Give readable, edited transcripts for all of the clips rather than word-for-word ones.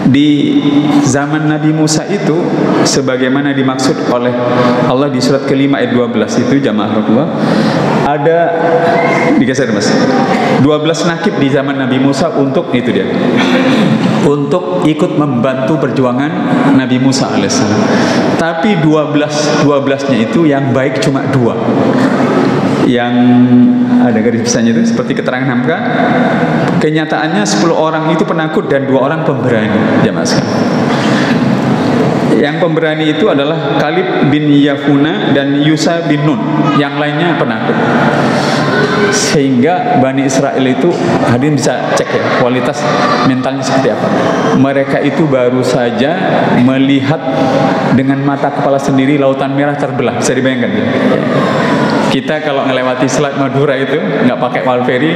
Di zaman Nabi Musa itu, sebagaimana dimaksud oleh Allah di surat ke-5 ayat 12 itu, jamaah Allah, ada digeser mas, 12 nakib di zaman Nabi Musa untuk itu dia, untuk ikut membantu perjuangan Nabi Musa alaihissalam. Tapi 12-nya itu yang baik cuma 2. Yang ada garis besarnya itu seperti keterangan Hamka. Kenyataannya 10 orang itu penakut dan 2 orang pemberani. Jamaah sekalian. Yang pemberani itu adalah Kalib bin Yafuna dan Yusa bin Nun. Yang lainnya penakut. Sehingga Bani Israel itu, hadirin bisa cek ya kualitas mentalnya seperti apa. Mereka itu baru saja melihat dengan mata kepala sendiri lautan merah terbelah. Bisa dibayangkan ya? Kita kalau ngelewati Selat Madura itu nggak pakai Walferi,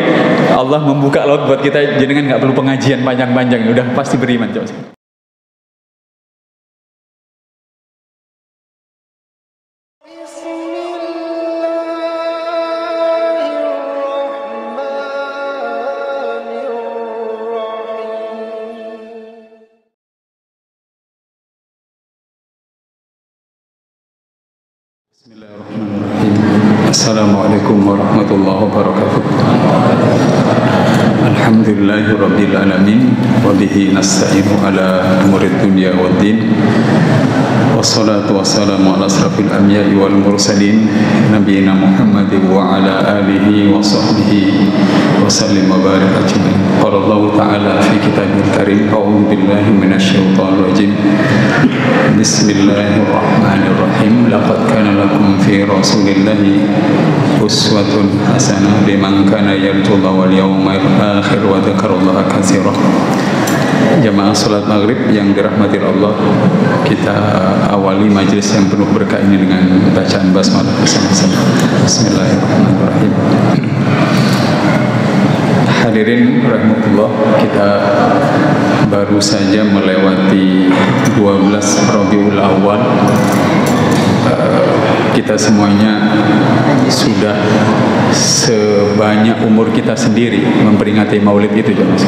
Allah membuka laut buat kita, jenengan nggak perlu pengajian panjang-panjang, udah pasti beriman. Coba. Assalamualaikum warahmatullahi wabarakatuh. Alhamdulillahi rabbil alamin, wa bihi nasta'inu ala umurid dunya waddin. Wassalatu wassalamu ala asrafil anbiya'i wal mursalin, nabiyina Muhammadin wa ala alihi wa sahbihi wa sallim wa barik ajmain. Qala Allah ta'ala fi kitabil karim, a'udzu billahi minasyaitonir rajim. Bismillahirrahmanirrahim. Laqad kana lakum fi rasulillahi uswatun hasanah liman kana yarjullaha wal yawmal akhir wa dzakarallaha katsiran. Jamaah salat maghrib yang dirahmati Allah, kita awali majelis yang penuh berkah ini dengan bacaan basmalah bersama-sama. Bismillahirrahmanirrahim. Hadirin rahmatullah, kita baru saja melewati 12 Rabiul Awal. Kita semuanya sudah sebanyak umur kita sendiri memperingati maulid itu, jemaah.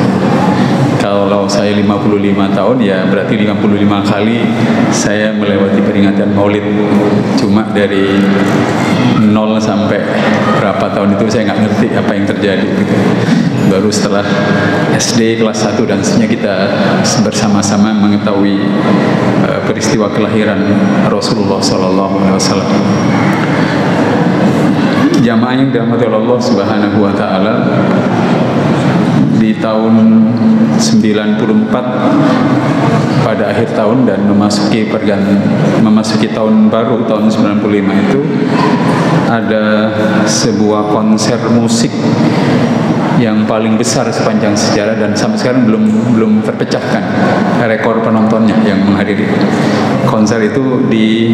Kalau saya 55 tahun, ya berarti 55 kali saya melewati peringatan maulid. Cuma dari 0 sampai berapa tahun itu saya nggak ngerti apa yang terjadi gitu. Baru setelah SD kelas 1 dan seterusnya kita bersama-sama mengetahui peristiwa kelahiran Rasulullah SAW. Jamaah yang dirahmati Allah Subhanahu wa taala, di tahun 94 pada akhir tahun dan memasuki tahun baru tahun 95 itu ada sebuah konser musik yang paling besar sepanjang sejarah dan sampai sekarang belum terpecahkan rekor penontonnya yang menghadiri. Konser itu di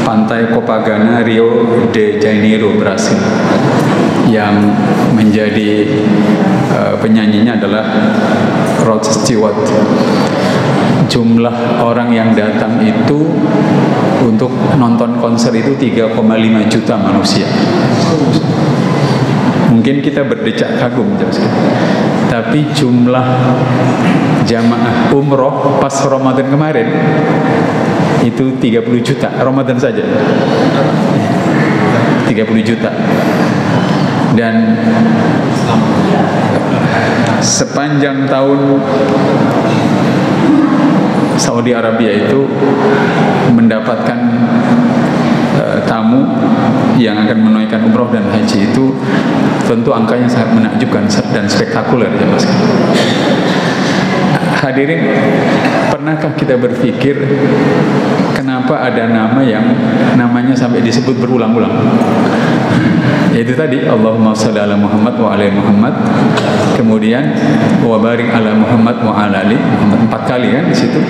pantai Copacabana, Rio de Janeiro, Brasil. Yang menjadi penyanyinya adalah Rod Stewart. Jumlah orang yang datang itu untuk nonton konser itu 3,5 juta manusia. Mungkin kita berdecak kagum, tapi jumlah jamaah umroh pas Ramadan kemarin itu 30 juta, Ramadan saja 30 juta. Dan sepanjang tahun Saudi Arabia itu mendapatkan tamu yang akan menunaikan umroh dan haji itu tentu angkanya sangat menakjubkan dan spektakuler, ya Mas. Hadirin, pernahkah kita berpikir kenapa ada nama yang namanya sampai disebut berulang-ulang? Yaitu tadi Allahumma shalli ala Muhammad wa ala Muhammad, kemudian wa barik ala Muhammad wa ala ali Muhammad, 4 kali kan di situ.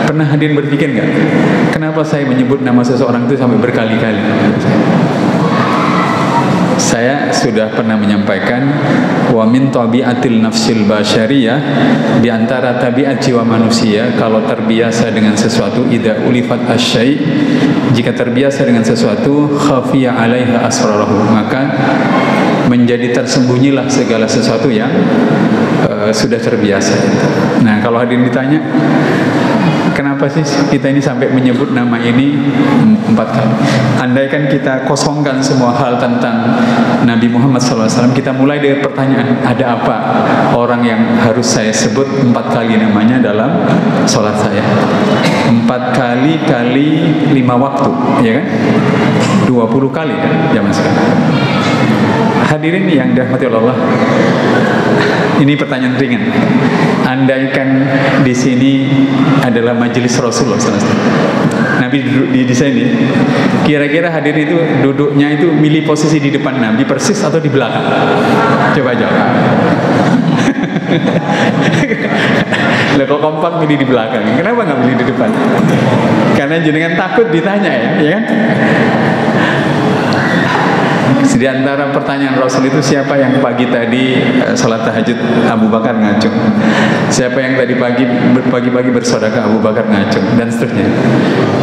Pernah hadirin berpikir nggak kenapa saya menyebut nama seseorang itu sampai berkali-kali? Saya sudah pernah menyampaikan wa min tabiatil nafsil basyariyah, di antara tabiat jiwa manusia kalau terbiasa dengan sesuatu, idza ulifat asyai, jika terbiasa dengan sesuatu, khafiya 'alaiha asrarahu, maka menjadi tersembunyilah segala sesuatu yang sudah terbiasa. Nah, kalau hadirin ditanya, kenapa sih kita ini sampai menyebut nama ini 4 kali? Andaikan kita kosongkan semua hal tentang Nabi Muhammad SAW, kita mulai dari pertanyaan, ada apa orang yang harus saya sebut 4 kali namanya dalam sholat saya? 4 kali kali 5 waktu, ya kan? 20 kali kan zaman sekarang. Hadirin yang dirahmati Allah, ini pertanyaan ringan. Andaikan di sini adalah majelis Rasulullah SAW, Nabi duduk di sini, kira-kira hadirin itu duduknya itu milih posisi di depan Nabi persis atau di belakang? Coba jawab. Lah kok kompak milih di belakang? Kenapa nggak milih di depan? Karena jenengan takut ditanya, ya kan? Di antara pertanyaan Rasul itu, siapa yang pagi tadi salat tahajud? Abu Bakar ngacung. Siapa yang tadi pagi-pagi bersedekah? Abu Bakar ngacung, dan seterusnya.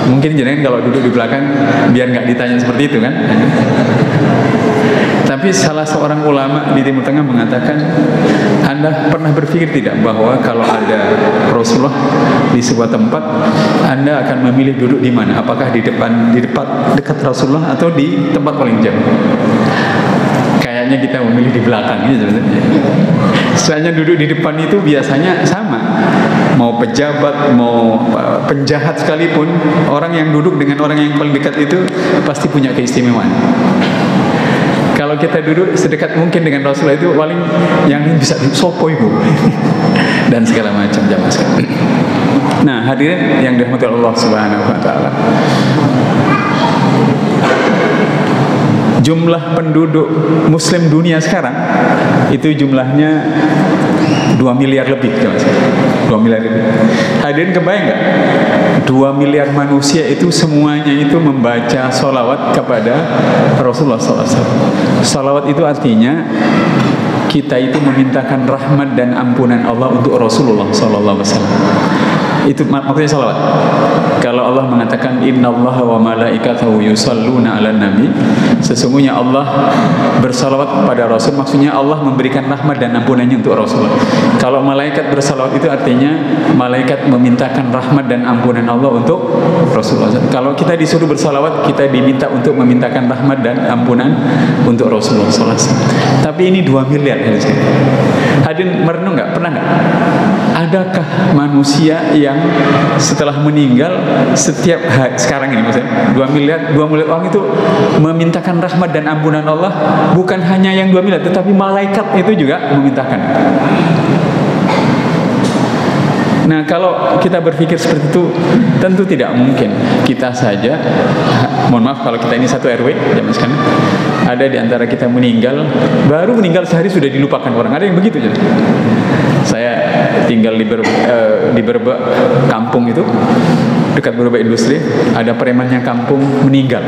Mungkin jenengan kalau duduk di belakang biar nggak ditanya seperti itu kan? Tapi salah seorang ulama di Timur Tengah mengatakan, Anda pernah berpikir tidak bahwa kalau ada Rasulullah di sebuah tempat, Anda akan memilih duduk di mana? Apakah di dekat Rasulullah atau di tempat paling jauh? Kayaknya kita memilih di belakang gitu sebenarnya. Soalnya duduk di depan itu biasanya sama. Mau pejabat, mau penjahat sekalipun, orang yang duduk dengan orang yang paling dekat itu pasti punya keistimewaan. Kalau kita duduk sedekat mungkin dengan Rasulullah itu paling yang bisa sopo ibu dan segala macam jamaah sekalian. Nah, hadirin yang dirahmati Allah Subhanahu wa taala, jumlah penduduk muslim dunia sekarang itu jumlahnya 2 miliar lebih, 2 miliar lebih. Hadirin kebayang nggak? 2 miliar manusia itu semuanya itu membaca sholawat kepada Rasulullah SAW. Sholawat itu artinya kita itu memintakan rahmat dan ampunan Allah untuk Rasulullah SAW. Itu maksudnya salawat. Kalau Allah mengatakan innallaha wa malaikatahu yusalluna 'alan nabi, sesungguhnya Allah bersalawat kepada Rasul, maksudnya Allah memberikan rahmat dan ampunannya untuk Rasul. Kalau malaikat bersalawat itu artinya malaikat memintakan rahmat dan ampunan Allah untuk Rasulullah. Kalau kita disuruh bersalawat, kita diminta untuk memintakan rahmat dan ampunan untuk Rasulullah SAW. Tapi ini 2 miliar. Hadirin merenung nggak? Pernah nggak? Adakah manusia yang setelah meninggal setiap hari, sekarang ini maksudnya 2 miliar orang itu memintakan rahmat dan ampunan Allah? Bukan hanya yang 2 miliar, tetapi malaikat itu juga memintakan. Nah, kalau kita berpikir seperti itu, tentu tidak mungkin kita saja, mohon maaf kalau kita ini satu RW, zaman sekarang, ada di antara kita meninggal, baru meninggal sehari sudah dilupakan orang. Ada yang begitu. Saya tinggal di Berbek kampung itu, dekat Berbek industri, ada premannya kampung meninggal.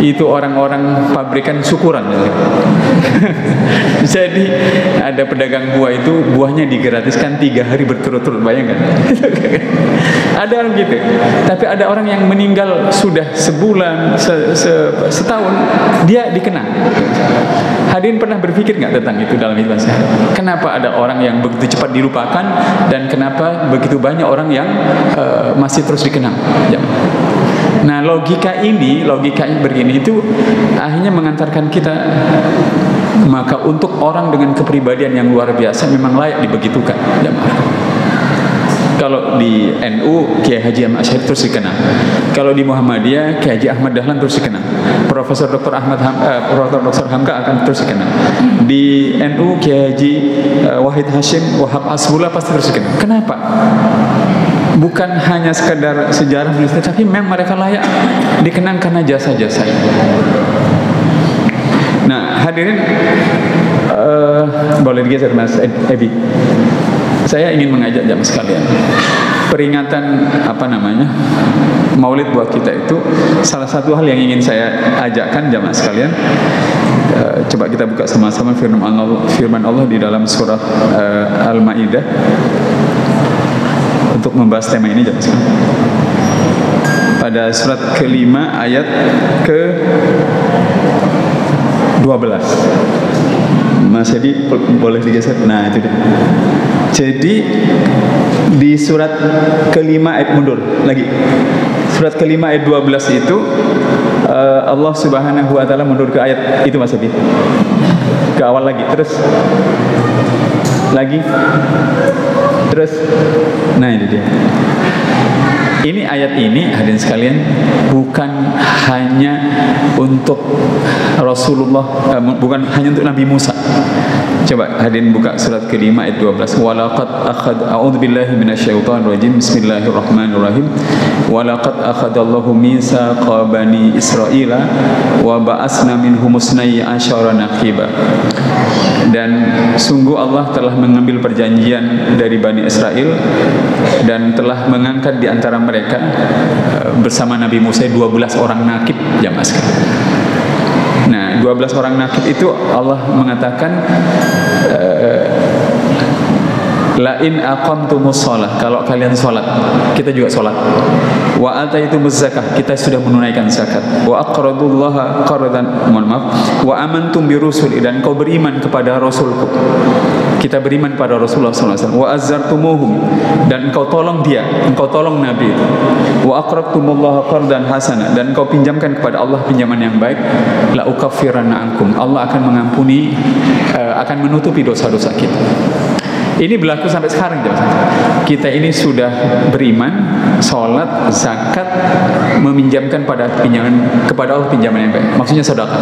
Itu orang-orang pabrikan syukuran. Jadi ada pedagang buah itu, buahnya digratiskan 3 hari berturut-turut, bayangkan. Ada orang gitu. Tapi ada orang yang meninggal sudah sebulan, setahun, dia dikenang. Hadirin pernah berpikir nggak tentang itu dalam hidup saya? Kenapa ada orang yang begitu cepat dilupakan, dan kenapa begitu banyak orang yang masih terus dikenang? Nah, logika begini itu akhirnya mengantarkan kita, maka untuk orang dengan kepribadian yang luar biasa memang layak dibegitukan. Kalau di NU Kiai Haji Ahmad Syarif terus dikenang. Kalau di Muhammadiyah Kiai Haji Ahmad Dahlan terus dikenang. Profesor Dr. Hamka akan terus dikenang. Di NU Kiai Haji Wahid Hashim Wahab Asbullah pasti terus dikenang. Kenapa? Bukan hanya sekedar sejarah menulis, tapi memang mereka layak dikenang karena jasa-jasa. Nah, hadirin, boleh digeser Mas Ebi. Saya ingin mengajak jamaah sekalian, peringatan Maulid buat kita itu salah satu hal yang ingin saya ajakkan jamaah sekalian. Coba kita buka sama-sama firman Allah di dalam surah Al-Maidah untuk membahas tema ini jamaah sekalian. Pada surat ke-5 ayat ke-12. Mas Edi boleh digeser. Nah itu dia. Jadi di surat kelima ayat mundur lagi. Surat kelima ayat 12 itu Allah Subhanahu wa taala mundur ke ayat itu Mas Edi. Ke awal lagi. Terus lagi. Terus nah ini dia. Ini ayat ini hadirin sekalian bukan hanya untuk Rasulullah, bukan hanya untuk Nabi Musa. Coba hadirin buka surat kelima ayat 12. Walaqad a'udzubillahi minasyaitonir rajim. Bismillahirrahmanirrahim. Walaqad akhadallahu mitsaqa bani Israila wa ba'asna minhum musnai asyara naqiba. Dan sungguh Allah telah mengambil perjanjian dari Bani Israel dan telah mengangkat di antara mereka bersama Nabi Musa 12 orang nakib jamaah sekalian. Nah, 12 orang nakib itu Allah mengatakan la in aqamtumus shalah, kalau kalian salat, kita juga salat. Wa ataitumuz zakah, kita sudah menunaikan zakat. Wa aqradullaha qardan, mohon maaf, wa amantum bi rusuli, dan kau beriman kepada rasulku. Kita beriman pada Rasulullah SAW. Wa azzartumuhum, dan engkau tolong dia, engkau tolong Nabi itu. Wa aqrabtumullaha qardan hasana, dan engkau pinjamkan kepada Allah pinjaman yang baik. La ukaffiranna ankum, Allah akan mengampuni, akan menutupi dosa-dosa kita. Ini berlaku sampai sekarang. Kita ini sudah beriman, sholat, zakat, meminjamkan kepada Allah pinjaman yang baik. Maksudnya sedekah.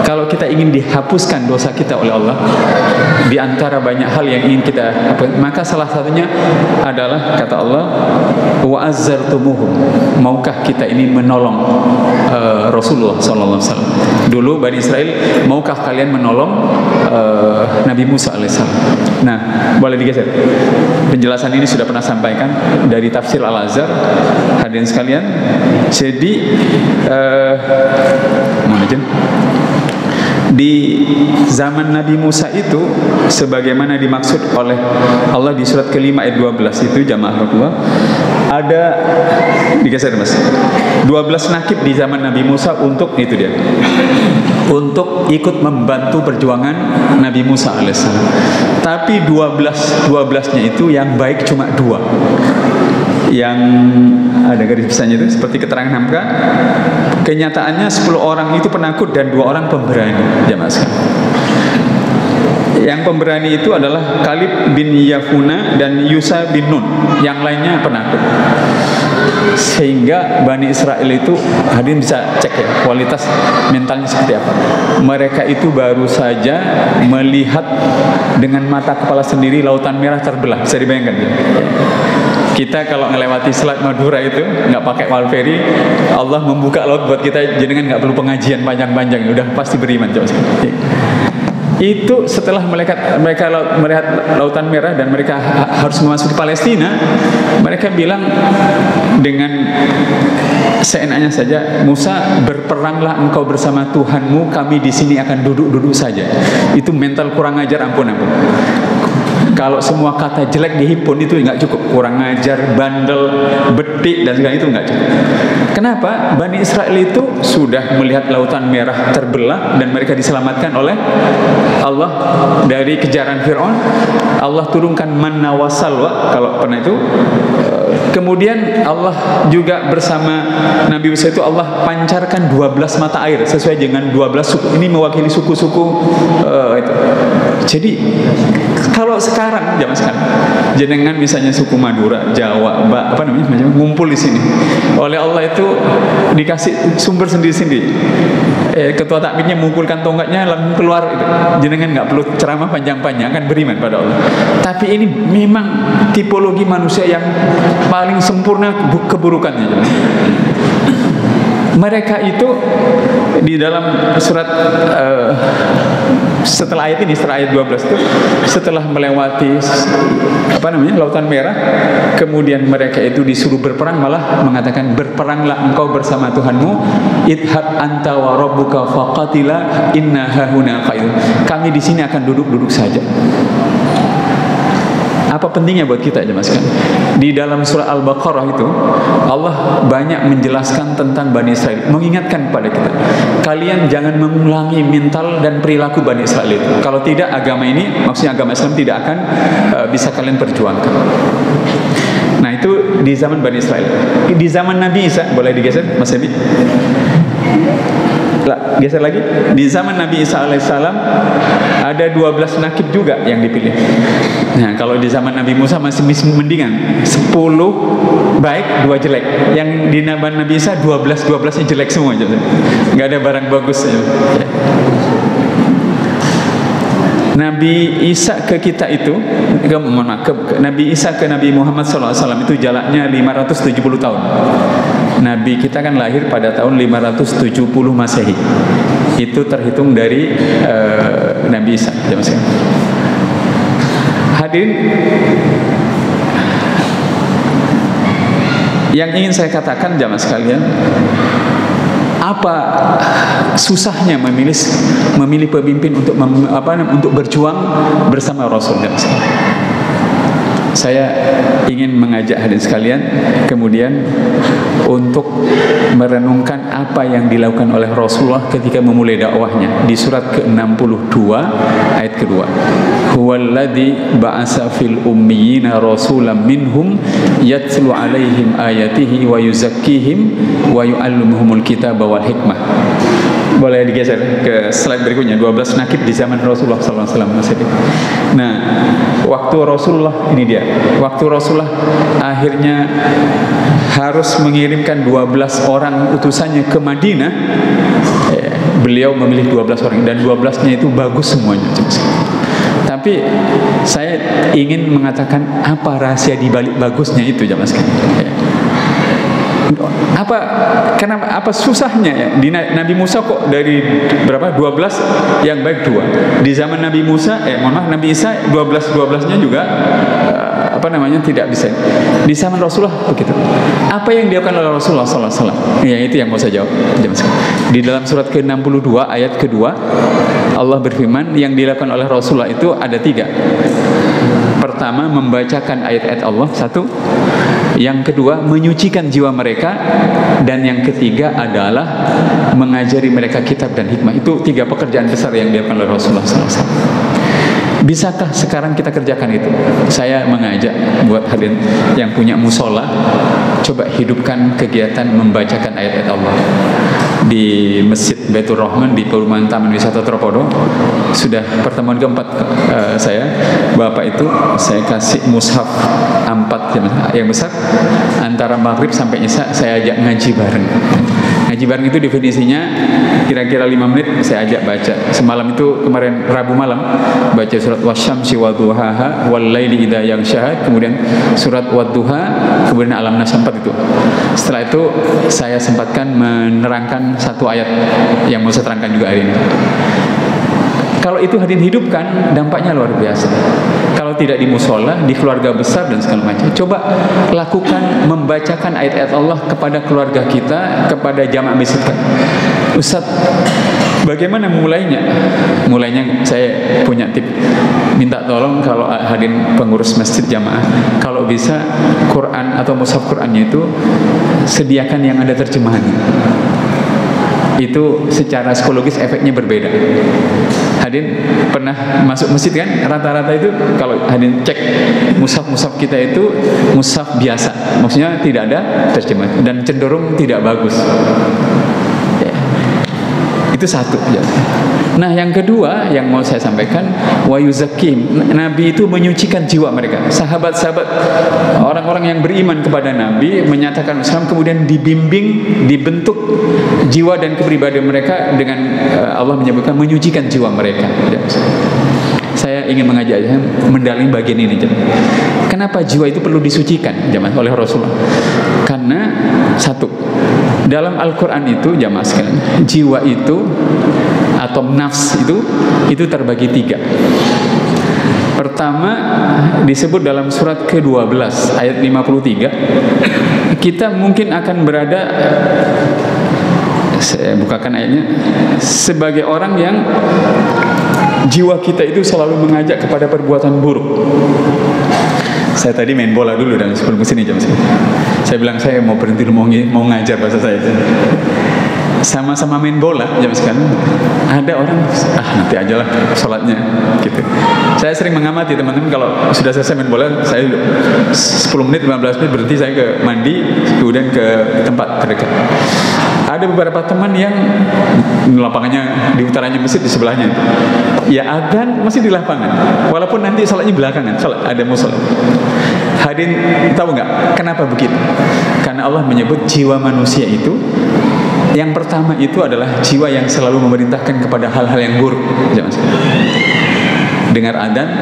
Kalau kita ingin dihapuskan dosa kita oleh Allah, di antara banyak hal yang ingin kita hapus, maka salah satunya adalah kata Allah, wa azzartumuhum, maukah kita ini menolong Rasulullah SAW. Dulu Bani Israel, maukah kalian menolong Nabi Musa AS. Nah, boleh digeser. Penjelasan ini sudah pernah sampaikan dari tafsir Al-Azhar, hadirin sekalian. Jadi di zaman Nabi Musa itu, sebagaimana dimaksud oleh Allah di surat kelima ayat 12 itu jamaah Allah, ada digeser Mas, 12 nakib di zaman Nabi Musa untuk itu dia, untuk ikut membantu perjuangan Nabi Musa alaihissalam. Tapi 12-nya itu yang baik cuma 2. Yang ada garis besarnya itu seperti keterangan Hamka. Kenyataannya 10 orang itu penakut dan 2 orang pemberani, jamaah sekalian. Yang pemberani itu adalah Kalib bin Yafuna dan Yusa bin Nun. Yang lainnya penakut. Sehingga Bani Israel itu, hadirin bisa cek ya kualitas mentalnya seperti apa. Mereka itu baru saja melihat dengan mata kepala sendiri lautan merah terbelah. Bisa dibayangkan ya? Kita kalau ngelewati Selat Madura itu nggak pakai walferi, Allah membuka laut buat kita, jenengan nggak perlu pengajian panjang-panjang, udah pasti beriman. Itu setelah mereka melihat lautan merah dan mereka harus memasuki Palestina, mereka bilang dengan seenaknya saja, Musa, berperanglah engkau bersama Tuhanmu, kami di sini akan duduk-duduk saja. Itu mental kurang ajar, ampun. Kalau semua kata jelek dihimpun itu nggak cukup. Kurang ajar, bandel, bedik, dan segala itu nggak cukup. Kenapa? Bani Israel itu sudah melihat lautan merah terbelah dan mereka diselamatkan oleh Allah dari kejaran Fir'aun. Allah turunkan manna wa salwa, kalau pernah itu. Kemudian Allah juga bersama Nabi Musa itu Allah pancarkan 12 mata air sesuai dengan 12 suku. Ini mewakili suku-suku itu. Jadi kalau sekarang, zaman sekarang, jenengan misalnya suku Madura, Jawa, ngumpul di sini. Oleh Allah itu dikasih sumber sendiri-sendiri. Ketua takmirnya mengumpulkan tongkatnya langsung keluar itu. Jenengan nggak perlu ceramah panjang-panjang, kan beriman pada Allah. Tapi ini memang tipologi manusia yang paling sempurna keburukannya. Mereka itu di dalam surat setelah ayat ini, setelah ayat 12 itu, setelah melewati lautan merah, kemudian mereka itu disuruh berperang, malah mengatakan, berperanglah engkau bersama Tuhanmu, idhab anta wa rabbuka faqatila inna hahuna qaid. Kami di sini akan duduk-duduk saja. apa pentingnya buat kita jemaah sekalian? Di dalam surah Al-Baqarah itu Allah banyak menjelaskan tentang Bani Israel, mengingatkan kepada kita, kalian jangan mengulangi mental dan perilaku Bani Israel itu. Kalau tidak, agama ini, maksudnya agama Islam, tidak akan bisa kalian perjuangkan. Nah, itu di zaman Bani Israel. Di zaman Nabi Isa, boleh digeser Mas Ebi? Geser lagi. Di zaman Nabi Isa alaihissalam ada 12 nakib juga yang dipilih. Nah, kalau di zaman Nabi Musa masih mendingan, 10 baik, 2 jelek. Yang di zaman Nabi Isa 12-12-nya jelek semua, nggak ada barang bagus. Nabi Isa ke kita itu, Nabi Isa ke Nabi Muhammad SAW itu jaraknya 570 tahun. Nabi kita kan lahir pada tahun 570 Masehi. Itu terhitung dari Nabi Isa. Hadirin, yang ingin saya katakan jamaah sekalian, apa susahnya memilih pemimpin untuk berjuang bersama Rasul? Saya ingin mengajak hadirin sekalian kemudian untuk merenungkan apa yang dilakukan oleh Rasulullah ketika memulai dakwahnya di surat ke-62 ayat kedua. Huwallazi ba'asa fil ummiyina rasulan minhum yatlu alaihim ayatihi wa yuzakkihim wa yu'allimuhumul kitaba wal hikmah. Boleh digeser ke slide berikutnya, 12 nakib di zaman Rasulullah SAW. Nah, waktu Rasulullah, ini dia, waktu Rasulullah akhirnya harus mengirimkan 12 orang utusannya ke Madinah, beliau memilih 12 orang, dan 12-nya itu bagus semuanya. Tapi saya ingin mengatakan apa rahasia di balik bagusnya itu, jamaah sekalian. Apa susahnya ya? Di Nabi Musa kok dari berapa? 12 yang baik 2. Di zaman Nabi Musa, Nabi Isa 12-12-nya juga tidak bisa. Di zaman Rasulullah begitu. Apa yang dilakukan oleh Rasulullah SAW? Ya, itu yang mau saya jawab. Di dalam surat ke-62 ayat kedua, Allah berfirman, yang dilakukan oleh Rasulullah itu ada 3. Pertama, membacakan ayat-ayat Allah, 1. Yang kedua, menyucikan jiwa mereka. Dan yang ketiga adalah mengajari mereka kitab dan hikmah. Itu 3 pekerjaan besar yang dilakukan oleh Rasulullah SAW. Bisakah sekarang kita kerjakan itu? Saya mengajak buat hadirin yang punya musola, coba hidupkan kegiatan membacakan ayat-ayat Allah. Di Masjid Baitur Rahman di Perumahan Taman Wisata Tropodo sudah pertemuan keempat saya. Bapak itu saya kasih mushaf 4 yang besar, antara maghrib sampai isya saya ajak ngaji bareng. Ngaji bareng itu definisinya kira-kira 5 menit saya ajak baca. Semalam itu, kemarin Rabu malam, baca surat wasyamsi wadduhaha wal laili idza yaghsha, kemudian surat wadduha, kemudian alam nas 4 itu. Setelah itu saya sempatkan menerangkan 1 ayat yang mau saya terangkan juga hari ini. Kalau itu hadirin hidupkan, dampaknya luar biasa. Kalau tidak di musola, di keluarga besar dan segala macam, coba lakukan membacakan ayat-ayat Allah kepada keluarga kita, kepada jamaah masjid. Ustaz, bagaimana mulainya? Mulainya saya punya tip. Minta tolong kalau hadirin pengurus masjid jamaah, kalau bisa Quran atau mushaf Qurannya itu sediakan yang ada terjemahannya. Itu secara psikologis efeknya berbeda. Hadirin pernah masuk masjid kan? Rata-rata itu kalau hadirin cek mushaf kita itu mushaf biasa, maksudnya tidak ada terjemahan dan cenderung tidak bagus. Itu 1 ya. Nah, yang kedua yang mau saya sampaikan, wa yuzakkim, Nabi itu menyucikan jiwa mereka. Sahabat-sahabat, orang-orang yang beriman kepada Nabi, menyatakan Islam, kemudian dibimbing, dibentuk jiwa dan kepribadian mereka dengan Allah menyebutkan menyucikan jiwa mereka. Saya ingin mengajak mendalami bagian ini. Kenapa jiwa itu perlu disucikan jamaah oleh Rasulullah? Karena 1, dalam Al-Quran itu jamaah sekalian, jiwa itu atau nafs itu terbagi 3. Pertama disebut dalam surat ke-12 ayat 53. Kita mungkin akan berada, saya bukakan ayatnya, sebagai orang yang jiwa kita itu selalu mengajak kepada perbuatan buruk. Saya tadi main bola dulu dan sebelum kesini jam 10. Saya bilang saya mau berhenti dulu, mau ngajar bahasa saya. Sama-sama main bola jam sekarang, ada orang nanti aja lah sholatnya gitu. Saya sering mengamati teman-teman kalau sudah selesai main bola, saya 10 menit 15 menit berhenti, saya ke mandi kemudian ke tempat terdekat. Ada beberapa teman yang lapangannya di utaranya masjid, di sebelahnya itu ya adzan masih di lapangan, walaupun nanti sholatnya belakangan, sholat ada musola. Hadirin tahu nggak kenapa begitu? Karena Allah menyebut jiwa manusia itu yang pertama itu adalah jiwa yang selalu memerintahkan kepada hal-hal yang buruk. Dengar adzan,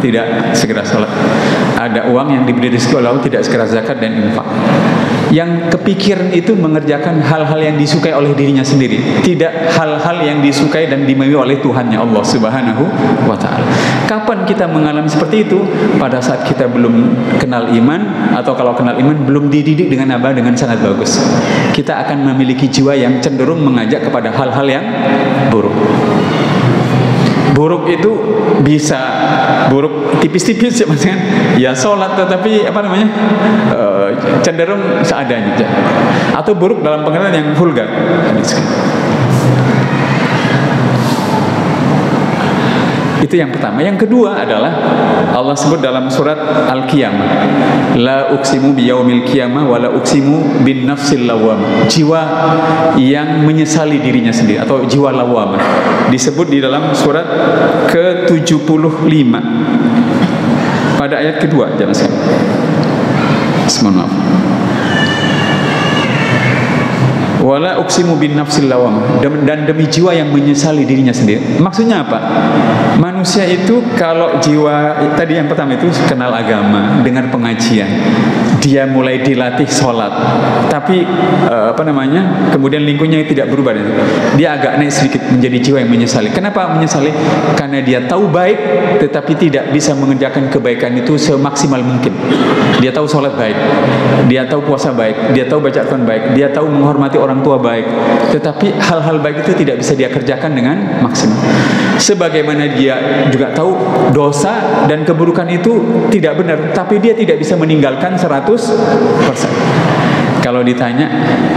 tidak segera sholat. Ada uang yang diberi rezeki oleh Allah, tidak segera zakat dan infak. Yang kepikiran itu mengerjakan hal-hal yang disukai oleh dirinya sendiri, tidak hal-hal yang disukai dan dimau'i oleh Tuhannya Allah Subhanahu wa ta'ala. Kapan kita mengalami seperti itu? Pada saat kita belum kenal iman, atau kalau kenal iman belum dididik dengan sangat bagus. Kita akan memiliki jiwa yang cenderung mengajak kepada hal-hal yang buruk. Buruk itu bisa buruk tipis-tipis ya, maksudnya ya sholat tetapi cenderung seadanya, atau buruk dalam pengertian yang vulgar. Itu yang pertama. Yang kedua adalah Allah sebut dalam surat Al-Qiyamah, la uqsimu biyaumil qiyamah wa la uqsimu bin nafsil lawwamah. Jiwa yang menyesali dirinya sendiri atau jiwa lawwamah disebut di dalam surat ke-75 pada ayat kedua. Jangan sekali. Mohon maaf. Wala uqsimu bin nafsil lawwamah, dan demi jiwa yang menyesali dirinya sendiri. Maksudnya apa? Manusia itu kalau jiwa tadi yang pertama itu kenal agama, dengar pengajian, dia mulai dilatih sholat, tapi kemudian lingkungannya tidak berubah, dia agak naik sedikit menjadi jiwa yang menyesali. Kenapa menyesali? Karena dia tahu baik tetapi tidak bisa mengerjakan kebaikan itu semaksimal mungkin. Dia tahu sholat baik, dia tahu puasa baik, dia tahu baca Al-Quran baik, dia tahu menghormati orang tua baik, tetapi hal-hal baik itu tidak bisa dia kerjakan dengan maksimal. Sebagaimana dia juga tahu dosa dan keburukan itu tidak benar, tapi dia tidak bisa meninggalkan 100%. Kalau ditanya,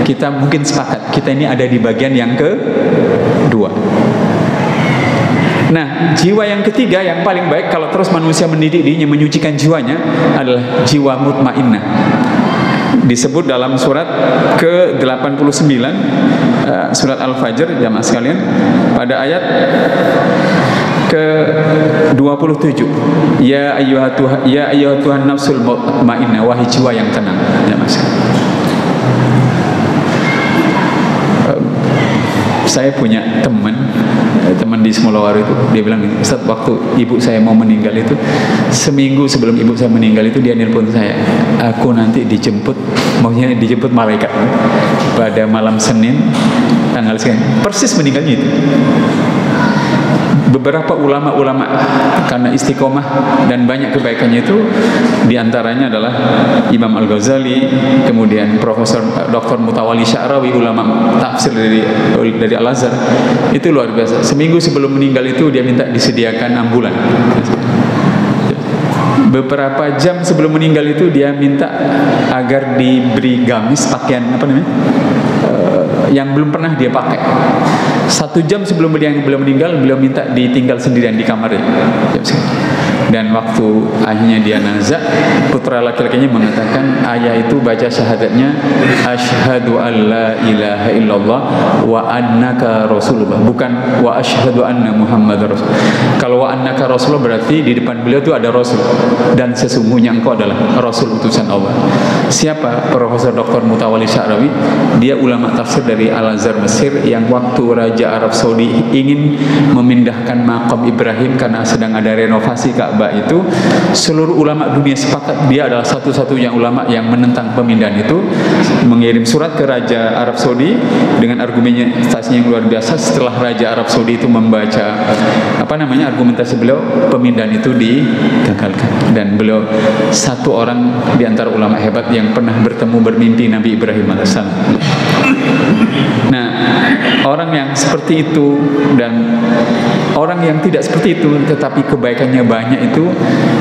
kita mungkin sepakat kita ini ada di bagian yang kedua. Nah, jiwa yang ketiga yang paling baik kalau terus manusia mendidik dirinya, menyucikan jiwanya, adalah jiwa mutmainnah. Disebut dalam surat ke-89 surat Al-Fajr, jamaah sekalian, pada ayat ke-27, ya ayyuhat Tuhan nafsul mutmainnah, wahai jiwa yang tenang. Jamaah sekalian, saya punya teman di Semolawari itu, dia bilang, Ustaz, waktu ibu saya mau meninggal itu, seminggu sebelum ibu saya meninggal itu dia nelpon saya, aku nanti dijemput malaikat pada malam Senin tanggal sekian, persis meninggalnya itu. Beberapa ulama-ulama karena istiqomah dan banyak kebaikannya itu, diantaranya adalah Imam Al-Ghazali, kemudian Profesor Dr. Mutawalli Sya'rawi, ulama tafsir dari Al-Azhar. Itu luar biasa. Seminggu sebelum meninggal itu dia minta disediakan ambulan. Beberapa jam sebelum meninggal itu dia minta agar diberi gamis, pakaian yang belum pernah dia pakai. 1 jam sebelum beliau meninggal, beliau minta ditinggal sendirian di kamarnya. Dan waktu akhirnya dia nazak, putra laki-lakinya mengatakan, ayah itu baca syahadatnya, asyhadu an la ilaha illallah wa annaka rasulullah, bukan wa asyhadu anna muhammad rasul. Kalau wa annaka rasulullah berarti di depan beliau itu ada rasul, dan sesungguhnya engkau adalah rasul utusan Allah. Siapa? Profesor Dr. Mutawalli Sya'rawi. Dia ulama tafsir dari Al-Azhar Mesir, yang waktu Raja Arab Saudi ingin memindahkan makam Ibrahim karena sedang ada renovasi Ka'bah itu, seluruh ulama dunia sepakat dia adalah satu-satunya ulama yang menentang pemindahan itu, mengirim surat ke Raja Arab Saudi dengan argumentasi yang luar biasa. Setelah Raja Arab Saudi itu membaca argumentasi beliau, pemindahan itu digagalkan, dan beliau satu orang di antara ulama hebat yang pernah bermimpi Nabi Ibrahim AS. Nah, orang yang seperti itu dan orang yang tidak seperti itu tetapi kebaikannya banyak itu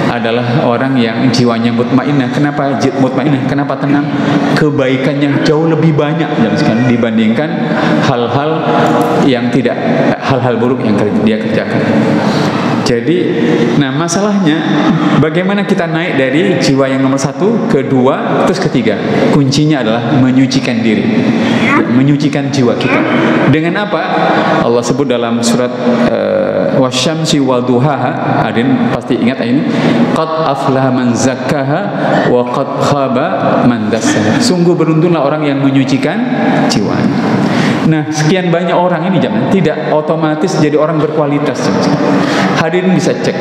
adalah orang yang jiwanya mutmainnah. Kenapa mutmainnah? Kenapa tenang? Kebaikannya jauh lebih banyak dibandingkan hal-hal yang tidak, hal-hal buruk yang dia kerjakan. Jadi, nah masalahnya bagaimana kita naik dari jiwa yang nomor 1, kedua, terus ketiga. Kuncinya adalah menyucikan diri, menyucikan jiwa kita. Dengan apa? Allah sebut dalam surat wasyamsi waduhaha. Adin pasti ingat ini. Qad aflaha man zakkaha wa qad khaba man dassaha. Sungguh beruntunglah orang yang menyucikan jiwanya. Nah, sekian banyak orang ini tidak otomatis jadi orang berkualitas. Hadirin bisa cek,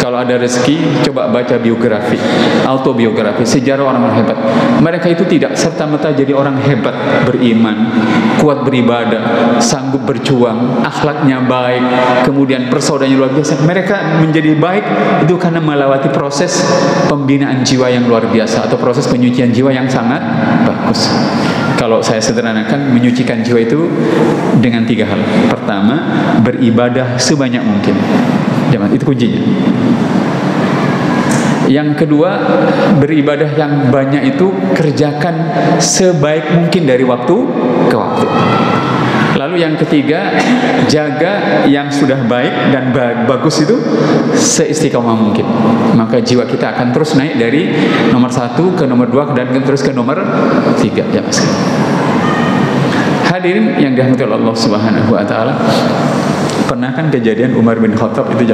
kalau ada rezeki, coba baca biografi, autobiografi, sejarah orang hebat. Mereka itu tidak serta-merta jadi orang hebat, beriman, kuat beribadah, sanggup berjuang, akhlaknya baik, kemudian persaudaranya luar biasa. Mereka menjadi baik itu karena melewati proses pembinaan jiwa yang luar biasa, atau proses penyucian jiwa yang sangat bagus. Kalau saya sederhanakan, menyucikan jiwa itu dengan 3 hal. Pertama, beribadah sebanyak mungkin. Itu kuncinya. Yang kedua, beribadah yang banyak itu kerjakan sebaik mungkin dari waktu ke waktu. Lalu yang ketiga, jaga yang sudah baik dan bagus itu seistiqomah mungkin. Maka jiwa kita akan terus naik dari nomor 1 ke nomor 2 dan terus ke nomor 3. Ya Mas. Hadirin yang dirahmati Allah Subhanahu wa taala, pernah kan kejadian Umar bin Khattab itu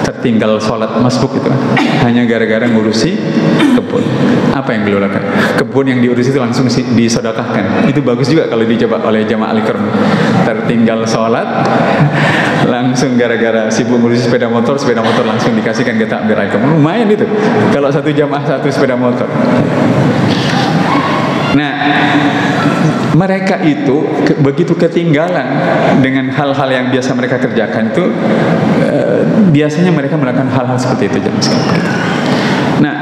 tertinggal sholat masbuk itu hanya gara-gara ngurusi kebun. Apa yang beliau lakukan? Kebun yang diurus itu langsung disedekahkan. Itu bagus juga kalau dicoba oleh jamaah Al-Ikram. Tertinggal sholat langsung gara-gara sibuk ngurusi sepeda motor langsung dikasihkan ke takbir Al-Ikram. Lumayan itu kalau satu jamaah satu sepeda motor. Nah, mereka itu begitu ketinggalan dengan hal-hal yang biasa mereka kerjakan itu, biasanya mereka melakukan hal-hal seperti itu. Nah,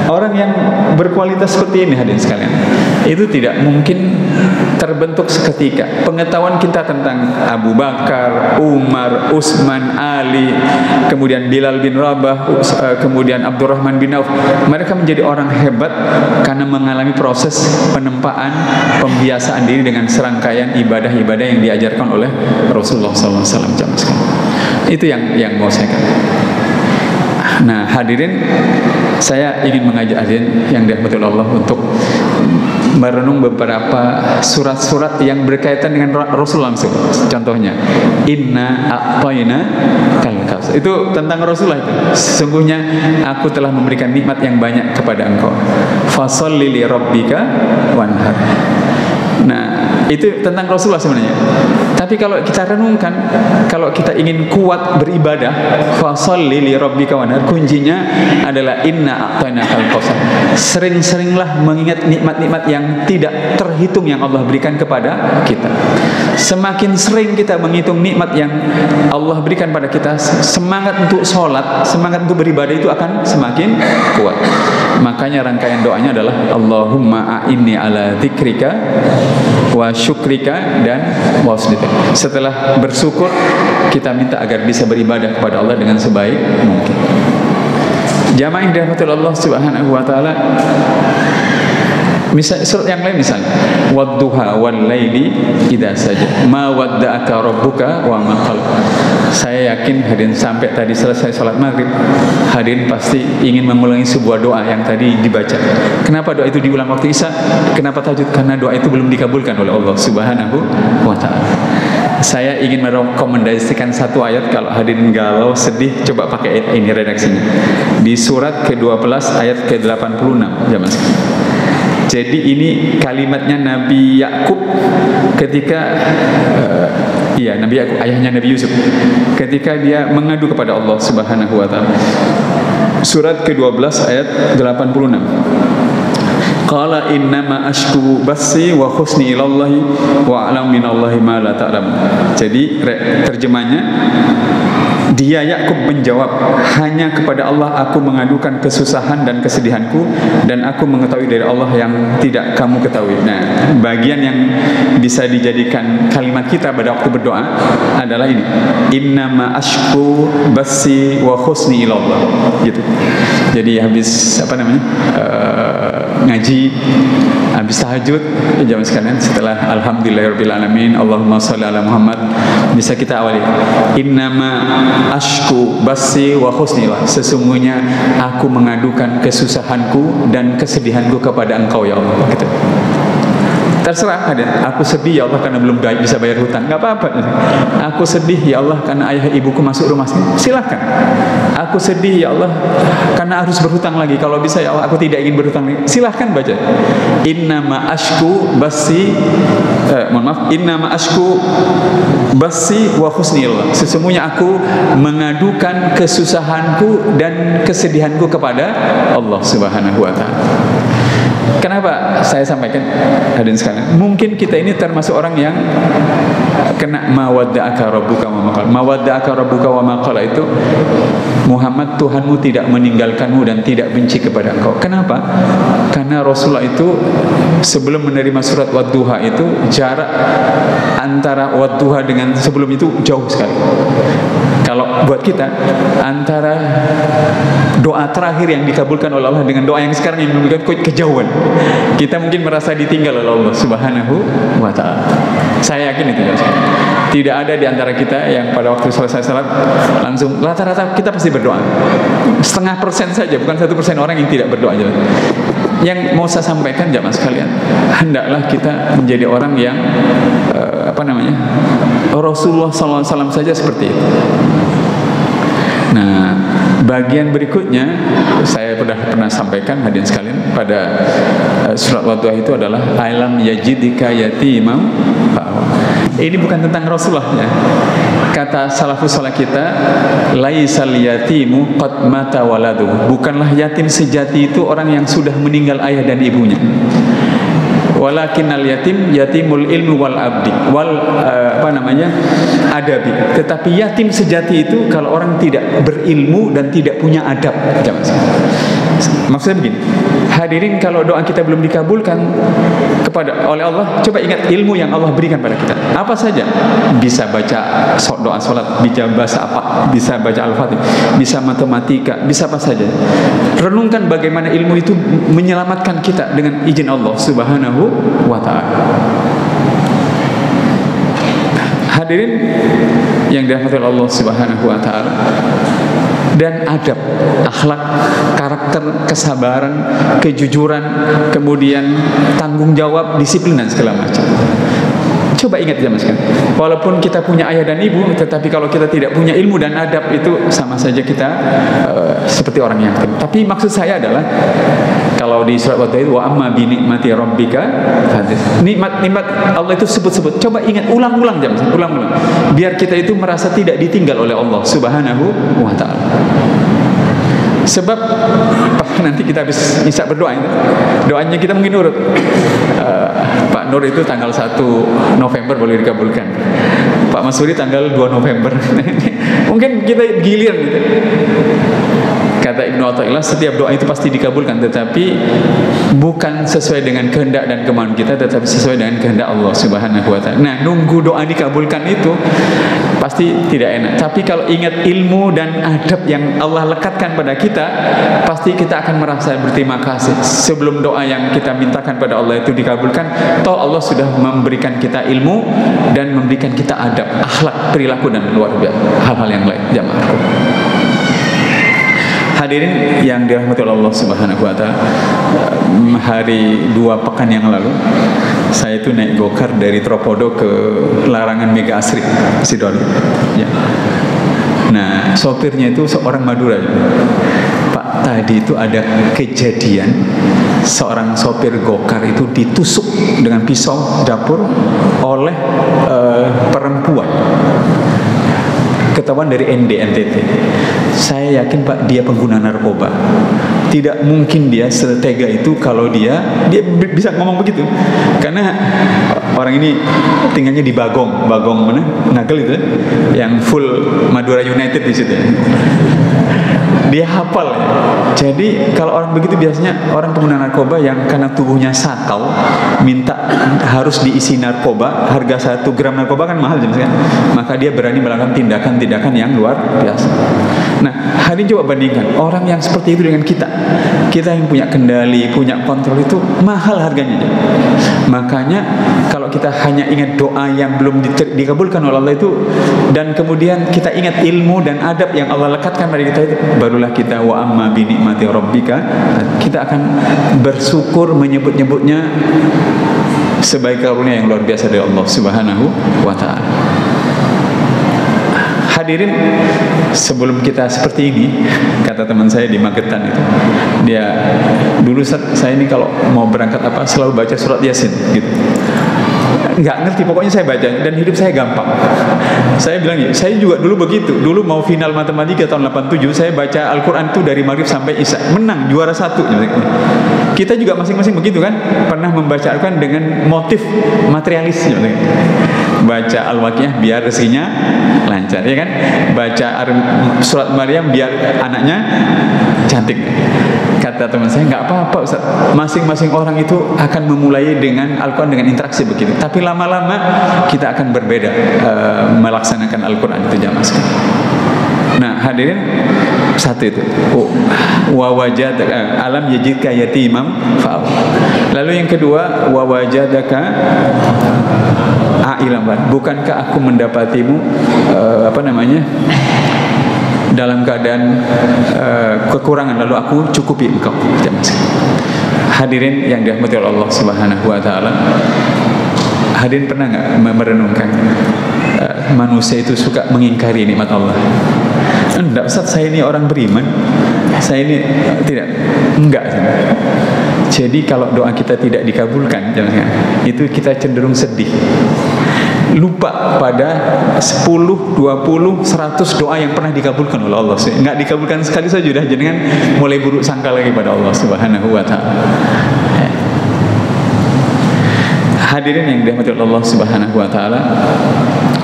orang yang berkualitas seperti ini hadirin sekalian, itu tidak mungkin terbentuk seketika. Pengetahuan kita tentang Abu Bakar, Umar, Utsman, Ali, kemudian Bilal bin Rabah, kemudian Abdurrahman bin Auf, mereka menjadi orang hebat karena mengalami proses penempaan, pembiasaan diri dengan serangkaian ibadah-ibadah yang diajarkan oleh Rasulullah SAW. Itu yang mau saya katakan. Nah, hadirin, saya ingin mengajak hadirin yang dirahmati Allah untuk merenung beberapa surat-surat yang berkaitan dengan Rasul langsung. Contohnya, Inna a'tayna kal kautsar. Itu tentang Rasulullah itu. Sesungguhnya aku telah memberikan nikmat yang banyak kepada engkau. Fasholli li rabbika wanhar. Nah, itu tentang Rasulullah sebenarnya. Tapi kalau kita renungkan, kalau kita ingin kuat beribadah, fasholli li rabbika wanhar, kuncinya adalah inna a'tainakal kautsar. Sering-seringlah mengingat nikmat-nikmat yang tidak terhitung yang Allah berikan kepada kita. Semakin sering kita menghitung nikmat yang Allah berikan pada kita, semangat untuk sholat, semangat untuk beribadah itu akan semakin kuat. Makanya rangkaian doanya adalah Allahumma a'inni ala dzikrika wa syukrika dan wa husni. Setelah bersyukur, kita minta agar bisa beribadah kepada Allah dengan sebaik mungkin. Jamaah yang dirahmati Allah Subhanahu wa taala, misal surat yang lain misalnya wadduha wal laili idza saja ma wadda'aka rabbuka wa ma qala. Saya yakin hadirin sampai tadi selesai salat maghrib, hadirin pasti ingin mengulangi sebuah doa yang tadi dibaca. Kenapa doa itu diulang waktu Isya? Kenapa tahajud? Karena doa itu belum dikabulkan oleh Allah Subhanahu wa taala. Saya ingin merekomendasikan satu ayat, kalau hadirin galau, sedih, coba pakai ini redaksinya. Di surat ke-12 ayat ke-86 zaman sekarang. Jadi ini kalimatnya Nabi Yakub ketika Nabi Yakub, ayahnya Nabi Yusuf, ketika dia mengadu kepada Allah Subhanahu wa taala. Surat ke-12 ayat 86. Qala innama ashku basi wa husni ilallahi wa a'lam minallahi ma la ta'lam. Jadi terjemahnya, Dia Yakub menjawab, hanya kepada Allah aku mengadukan kesusahan dan kesedihanku, dan aku mengetahui dari Allah yang tidak kamu ketahui. Nah, bagian yang bisa dijadikan kalimat kita pada waktu berdoa adalah ini, innama ashku basi wa husni ilallah, gitu. Jadi habis ngaji, habis tahajud, jamaah sekalian, setelah alhamdulillahirabbil alamin, Allahumma shalli ala Muhammad, bisa kita awali innama ashku basi wa husnilah, sesungguhnya aku mengadukan kesusahanku dan kesedihanku kepada Engkau ya Allah, gitu. Terserah, ada aku sedih ya Allah karena belum bisa bayar hutang, nggak apa-apa. Aku sedih ya Allah karena ayah ibuku masuk rumah sakit, silakan. Aku sedih ya Allah karena harus berhutang lagi, kalau bisa ya Allah aku tidak ingin berhutang lagi, silahkan baca innama ashku basi innama ashku basi wa husnillah, sesungguhnya aku mengadukan kesusahanku dan kesedihanku kepada Allah Subhanahu wa ta'ala. Kenapa saya sampaikan, hadirin sekalian? Mungkin kita ini termasuk orang yang kena mawadda'aka rabbuka wa maqala. Mawadda'aka rabbuka wa maqala itu, Muhammad, Tuhanmu tidak meninggalkanmu dan tidak benci kepada engkau. Kenapa? Karena Rasulullah itu sebelum menerima surat Wadduha itu, jarak antara Wadduha dengan sebelum itu jauh sekali. Kalau buat kita, antara doa terakhir yang dikabulkan oleh Allah dengan doa yang sekarang yang dikabulkan kejauhan. Kita mungkin merasa ditinggal oleh Allah Subhanahu wa ta'ala. Saya yakin itu, tidak ada di antara kita yang pada waktu selesai salat langsung, rata-rata kita pasti berdoa. 0,5% saja, bukan 1% orang yang tidak berdoa aja. Yang mau saya sampaikan jamaah sekalian, hendaklah kita menjadi orang yang Rasulullah SAW saja seperti itu. Nah, bagian berikutnya saya pernah sampaikan, hadirin sekalian, pada surat Wadduha itu adalah alam yajidika yatimam fa'awa. Ini bukan tentang Rasulullah ya. Kata salafus saleh kita, laisal yatimu qad mata waladuhu. Bukanlah yatim sejati itu orang yang sudah meninggal ayah dan ibunya. Walakinnal yatim yatimul ilmu wal abdi wal adabi. Tetapi yatim sejati itu kalau orang tidak berilmu dan tidak punya adab. Maksudnya begini, hadirin, kalau doa kita belum dikabulkan oleh Allah, coba ingat ilmu yang Allah berikan pada kita. Apa saja? Bisa baca doa salat, bisa bahasa apa, bisa baca Al-Fatihah, bisa matematika, bisa apa saja. Renungkan bagaimana ilmu itu menyelamatkan kita dengan izin Allah Subhanahu wa ta'ala. Hadirin yang dirahmati Allah Subhanahu wa ta'ala, dan adab, akhlak, karakter, kesabaran, kejujuran, kemudian tanggung jawab, disiplin dan segala macam. Coba ingat jamaah sekalian, walaupun kita punya ayah dan ibu, tetapi kalau kita tidak punya ilmu dan adab, itu sama saja kita seperti orang yatim. Tapi maksud saya adalah, kalau di surat Wadduha itu, wa amma bi nikmati rabbika hadits, nikmat Allah itu sebut-sebut. Coba ingat, ulang-ulang jamaah, ulang-ulang, biar kita itu merasa tidak ditinggal oleh Allah Subhanahu wa ta'ala. Sebab nanti kita habis isya berdoa itu, doanya kita mungkin urut. Pak Nur itu tanggal 1 November boleh dikabulkan, Pak Masuri tanggal 2 November. Mungkin kita gilir gitu. Kata Ibnu Athaillah, setiap doa itu pasti dikabulkan, tetapi bukan sesuai dengan kehendak dan kemauan kita, tetapi sesuai dengan kehendak Allah Subhanahu wa ta'ala. Nah, nunggu doa dikabulkan itu pasti tidak enak. Tapi kalau ingat ilmu dan adab yang Allah lekatkan pada kita, pasti kita akan merasa berterima kasih. Sebelum doa yang kita mintakan pada Allah itu dikabulkan, toh Allah sudah memberikan kita ilmu dan memberikan kita adab, akhlak, perilaku, dan luar biasa hal-hal yang lain. Jamaah hadirin yang dirahmati Allah Subhanahu wa ta'ala, hari 2 pekan yang lalu saya itu naik gokar dari Tropodo ke Larangan Mega Asri Sidoarjo ya. Nah, sopirnya itu seorang Madura. Pak, tadi itu ada kejadian seorang sopir gokar itu ditusuk dengan pisau dapur oleh perempuan, ketahuan dari NTT. Saya yakin Pak, dia pengguna narkoba. Tidak mungkin dia setega itu kalau dia bisa ngomong begitu. Karena orang ini tinggalnya di Bagong mana? Nagel itu, yang full Madura United di situ. Dia hafal ya. Jadi kalau orang begitu biasanya orang pengguna narkoba yang karena tubuhnya sakau, minta harus diisi narkoba, harga 1 gram narkoba kan mahal kan? Maka dia berani melakukan tindakan-tindakan yang luar biasa. Nah, hari ini coba bandingkan orang yang seperti itu dengan kita. Kita yang punya kendali, punya kontrol, itu mahal harganya. Makanya kalau kita hanya ingat doa yang belum dikabulkan oleh Allah itu, dan kemudian kita ingat ilmu dan adab yang Allah lekatkan pada kita itu, barulah kita wa amma bi ni'mati rabbika, kita akan bersyukur menyebut-nyebutnya sebaik karunia yang luar biasa dari Allah Subhanahu wa taala. Hadirin, sebelum kita seperti ini, kata teman saya di Magetan itu, dia dulu saya ini kalau mau berangkat selalu baca surat Yasin gitu. Nggak ngerti, pokoknya saya baca dan hidup saya gampang. Saya bilang ya, saya juga dulu begitu. Dulu mau final matematika tahun 87, saya baca Al-Quran itu dari Maghrib sampai Isya, menang juara 1. Kita juga masing-masing begitu kan, pernah membaca Al-Quran dengan motif materialis. Baca Al-Waqiah biar rezekinya lancar, ya kan? Baca surat Maryam biar anaknya cantik. Kata teman saya, nggak apa-apa Ustaz, masing-masing orang itu akan memulai dengan Al-Quran dengan interaksi begitu, tapi lama-lama kita akan berbeda melaksanakan Al-Quran itu jamaah sekalian. Nah hadirin, satu itu wa wajadaka alam yajidka yatimam fa'aw. Lalu yang kedua, wa wajadaka a'ilam, bukankah aku mendapatimu dalam keadaan kekurangan, lalu aku cukupi engkau. Hadirin yang dirahmati oleh Allah Subhanahu wa taala, hadirin pernah nggak merenungkan manusia itu suka mengingkari nikmat Allah? Enggak Ustaz, saya ini orang beriman, saya ini tidak, enggak. Jadi kalau doa kita tidak dikabulkan, itu kita cenderung sedih, lupa pada 10, 20, 100 doa yang pernah dikabulkan oleh Allah. Nggak dikabulkan sekali saja sudah, jangan mulai buruk sangka lagi pada Allah Subhanahu wa taala. Hadirin yang dirahmati Allah Subhanahu wa taala.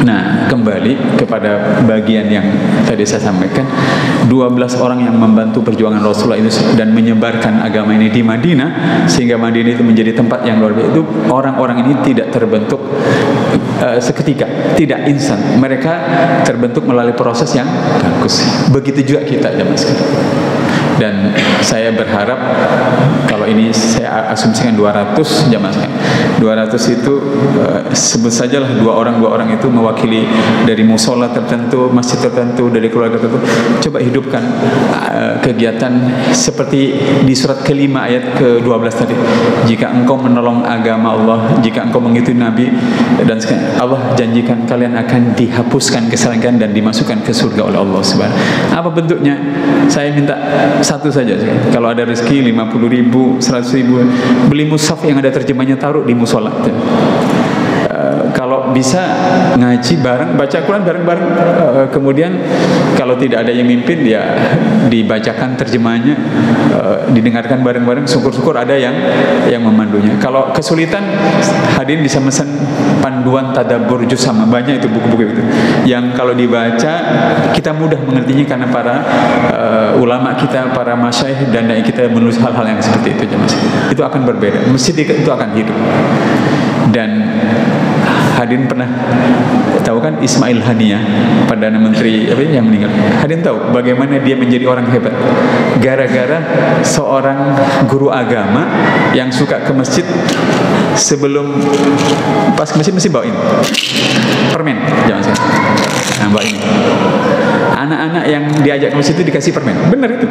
Nah, kembali kepada bagian yang tadi saya sampaikan, 12 orang yang membantu perjuangan Rasulullah itu dan menyebarkan agama ini di Madinah, sehingga Madinah itu menjadi tempat yang luar biasa. Itu orang-orang ini tidak terbentuk seketika, tidak instan. Mereka terbentuk melalui proses yang bagus. Begitu juga kita jamaah sekalian. Dan saya berharap, kalau ini saya asumsikan 200 jamaah sekalian, 200 itu sebut sajalah dua orang itu mewakili dari musola tertentu, masjid tertentu, dari keluarga tertentu. Coba hidupkan kegiatan seperti di surat ke-5 ayat ke-12 tadi. Jika engkau menolong agama Allah, jika engkau mengikuti Nabi, dan Allah janjikan kalian akan dihapuskan kesalahan dan dimasukkan ke surga oleh Allah Subhanahu. Apa bentuknya? Saya minta satu saja. Kalau ada rezeki 50.000, 100.000, beli mushaf yang ada terjemahnya, taruh di musola. Kalau bisa ngaji bareng, baca Quran bareng-bareng. Kemudian kalau tidak ada yang mimpin, ya dibacakan terjemahnya, didengarkan bareng-bareng. Syukur-syukur ada yang memandunya. Kalau kesulitan, hadirin bisa mesen panduan tadabbur juz sama, banyak itu buku-buku itu. Yang kalau dibaca kita mudah mengertinya karena para ulama kita, para masyayikh dan dai kita menulis hal-hal yang seperti itu. Itu akan berbeda. Masjid itu akan hidup. Dan hadirin pernah tahu kan Ismail Haniyah, Perdana Menteri yang meninggal. Hadirin tahu bagaimana dia menjadi orang hebat? Gara-gara seorang guru agama yang suka ke masjid, sebelum pas ke masjid mesti bawa ini permen, jangan saya. Nah, bawa ini. Anak-anak yang diajak ke masjid itu dikasih permen. Benar itu.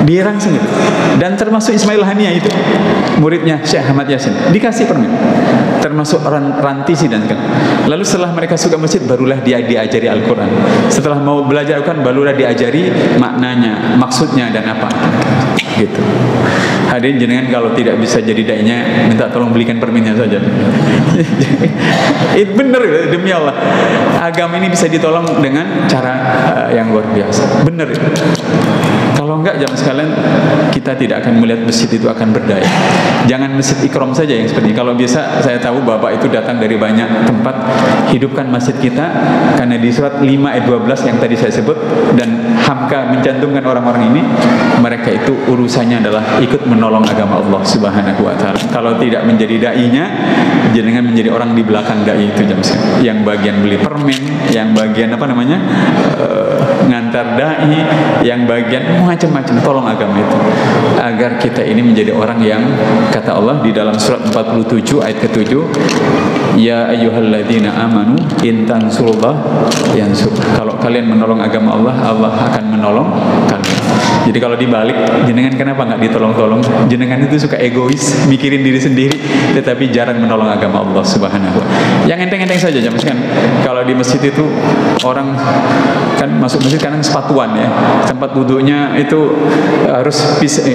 Dirangsang itu. Dan termasuk Ismail Haniyah itu, muridnya Syekh Ahmad Yasin, dikasih permen. Termasuk Rantisi dan kan. Lalu setelah mereka suka masjid, barulah dia diajari Al-Quran. Setelah mau belajar Al-Quran, barulah diajari maknanya, maksudnya dan apa. Gitu. Hadirin jenengan kalau tidak bisa jadi dai-nya, minta tolong belikan permennya saja. Itu benar demi Allah. Agama ini bisa ditolong dengan cara yang luar biasa. Benar itu. Kalau enggak, jamaah sekalian, kita tidak akan melihat masjid itu akan berdaya. Jangan masjid Ikram saja yang seperti ini. Kalau bisa, saya tahu Bapak itu datang dari banyak tempat. Hidupkan masjid kita, karena di surat 5 ayat 12 yang tadi saya sebut, dan Hamka mencantumkan orang-orang ini, mereka itu urusannya adalah ikut menolong agama Allah Subhanahu wa Ta'ala. Kalau tidak menjadi dai-nya, jangan menjadi orang di belakang dai itu, jamaah sekalian. Yang bagian beli permen, yang bagian ngantar dai, yang bagian macam-macam, tolong agama itu, agar kita ini menjadi orang yang, kata Allah di dalam surat 47 ayat ke-7, ya ayyuhalladzina amanu in tansurullah yansur. Kalau kalian menolong agama Allah, Allah akan menolong kalian. Jadi kalau dibalik, jenengan kenapa nggak ditolong-tolong? Jenengan itu suka egois, mikirin diri sendiri, tetapi jarang menolong agama Allah Subhanahu wa Ta'ala. Yang enteng-enteng saja, jamaah sekalian. Kalau di masjid itu orang kan masuk masjid kadang sepatuan ya, tempat duduknya itu harus bisa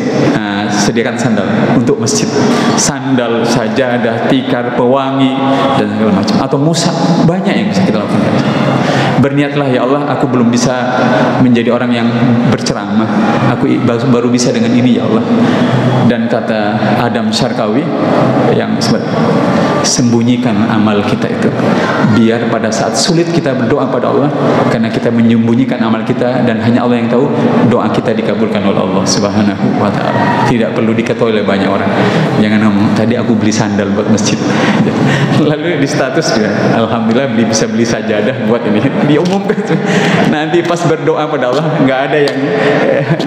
sediakan sandal untuk masjid, sandal, sajadah, tikar, pewangi dan segala macam, atau musab, banyak yang bisa kita lakukan. Berniatlah, ya Allah, aku belum bisa menjadi orang yang berceramah, aku baru bisa dengan ini, ya Allah. Dan kata Adam Syarkawi yang sembunyikan amal kita itu, biar pada saat sulit kita berdoa pada Allah, karena kita menyembunyikan amal kita dan hanya Allah yang tahu, doa kita dikabulkan oleh Allah Subhanahu wa Ta'ala. Tidak perlu diketahui oleh banyak orang. Jangan ngomong, tadi aku beli sandal buat masjid, lalu di status dia, alhamdulillah bisa beli sajadah buat ini, diumumkan. Nanti pas berdoa pada Allah, nggak ada yang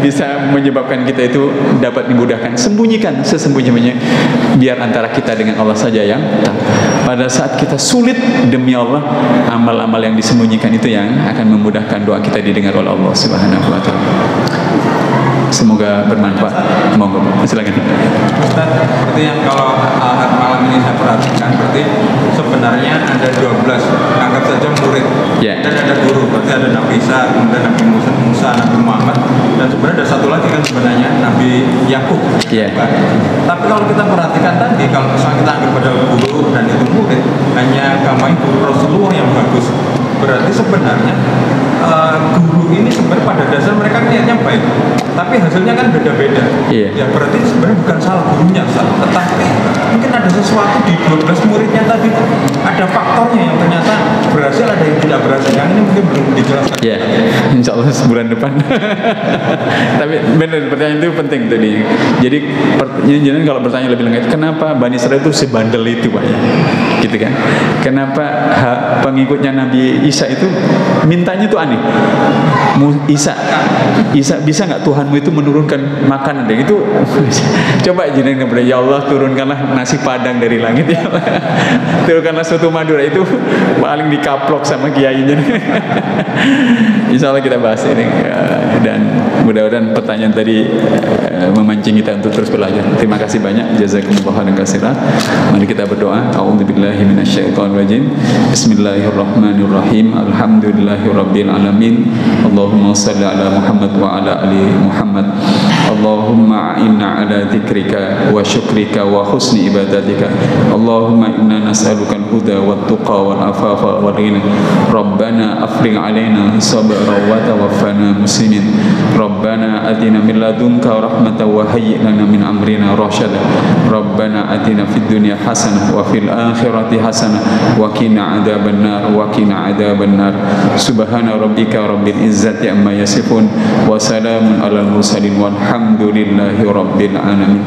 bisa menyebabkan kita itu dapat dimudahkan. Sembunyikan sesembunyi-sembunyinya, biar antara kita dengan Allah saja yang tahu. Pada saat kita sulit, demi Allah, amal-amal yang disembunyikan itu yang akan memudahkan doa kita didengar oleh Allah Subhanahu wa Ta'ala. Semoga bermanfaat. Monggo, silakan. Ustaz, seperti yang kalau malam ini saya perhatikan, berarti sebenarnya ada 12, anggap saja murid, dan ada guru. Berarti ada Nabi Isa, kemudian Nabi Musa, Nabi Muhammad, dan sebenarnya ada satu lagi kan sebenarnya Nabi Yakub. Tapi kalau kita perhatikan tadi, kalau misalnya kita anggap pada guru dan itu murid, hanya agama itu Rasulullah yang bagus. Berarti sebenarnya guru ini sebenarnya pada dasar mereka niatnya baik, tapi hasilnya kan beda-beda. Ya berarti sebenarnya bukan salah gurunya, tetapi mungkin ada sesuatu di 12 muridnya tadi, ada faktornya yang ternyata berhasil, ada yang tidak berhasil. Yang ini mungkin belum dijelaskan. Insya Allah sebulan depan. Tapi benar, pertanyaan itu penting tadi. Jadi jangan kalau bertanya lebih lengkap, kenapa Bani Israil itu sebandel itu, Pak ya? Gitu kan? Kenapa pengikutnya Nabi Isa itu mintanya itu aneh? Isa bisa nggak Tuhanmu itu menurunkan makanan? Dan itu coba jenengan berdoa, ya Allah, turunkanlah nasi padang dari langit, ya Allah. Turunkanlah soto Madura, itu paling dikaplok sama kiainya. Insya Allah kita bahas ini, dan mudah-mudahan pertanyaan tadi memancing kita untuk terus belajar. Terima kasih banyak, jazakumullah khairan katsiran. Mari kita berdoa. A'udzubillahi minasyaitonirrajim. Bismillahirrahmanirrahim. Alhamdulillahirabbil alamin. Allahumma shalli ala Muhammad wa ala ali Muhammad. Allahumma a'inna ala dzikrika wa syukrika wa husni ibadatika. Allahumma inna nas'aluka al-huda wat tuqa wal afafa wal ghina. Rabbana afrigh alaina sabra wa tawaffana muslimin. Rabbana atina min ladunka rahmatan wa hayyi' lana min amrina rasyada. Rabbana atina fid dunya hasanah wa fil akhirati hasanah wa qina adzabannar wa qina adzabannar. Subhana rabbika rabbil izzati amma yasifun wa salamun alal mursalin walhamdulillahi rabbil alamin.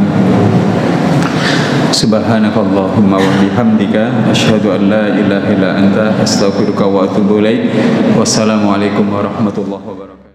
Subhanakallahumma wa bihamdika asyhadu an la ilaha illa anta astaghfiruka wa atubu ilaik. Wassalamualaikum warahmatullahi wabarakatuh.